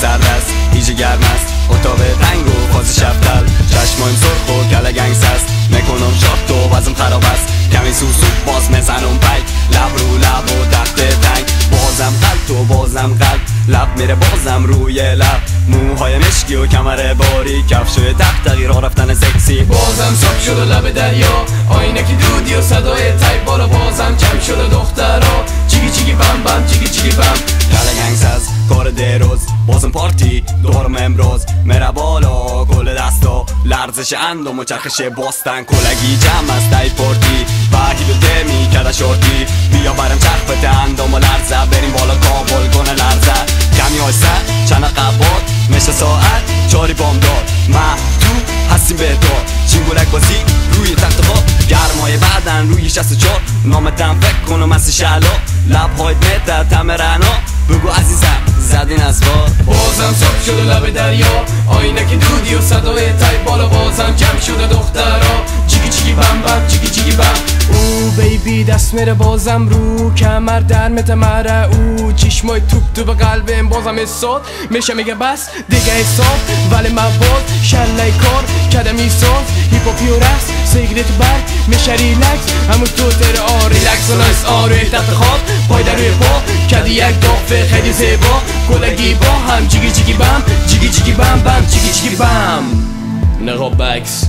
سررست ایجه گرم است اتاق رنگ و فاز شفتل چشمایم سرخ و گله گنگس است میکنم شاد و وزم خراب است کمی سوسو باز میزنم پیک لب رو لب و دخت تنگ بازم قلب و بازم قلب لب میره بازم روی لب موهای مشکی و کمر باری کفشوی تقی راه رفتن سکسی بازم صاف شده لب دریا آینکی دودی و صدای تایپ بالا بازم جمع شده دخترها چیگی چیگی بم بم چیگی چیگی بم گله گنگس از کار دیروز بازم پارتی دورم امروز میره بالا کل دستا لرزش اندام و چرخش باستن کلگی جمع است ای پارتی و هیلو دمی کده شورتی بیا برم چرخ اندام و لرزه بریم بالا کابل کنه لرزه کمی آیسته چند قبات میشه ساعت چاری بام دار ما تو هستیم به دار چینگولک بازی روی تخت خواب گرمای بعدن روی 64 نامتم فکر کنم از شعلا لبهایت میتر تم رنا بگو عزیزم زدین از بار بازم صاف شده لب دریا آینکی دودی و صدای تایپ بالا بازم جمع شده دخترها چیگی چیگی بم بم چیگی چیگی بم او بیبی دست میره بازم رو کمر در متمره او چشمای توپ تو به قلبم بازم حساد میشه میگه بس دیگه حساب ولی من باز شله کار کدم ایساز هیپاپی و رقص سیگریت برگ میشه ریلکس همون تو تر ریلکس و نایس روی تخت خواب پای در روی پا کدی یک دافه خیلی زیبا کلگی با هم جیگی جیگی بم جیگی جیگی بم بم جیگی جیگی بم نقاب بکس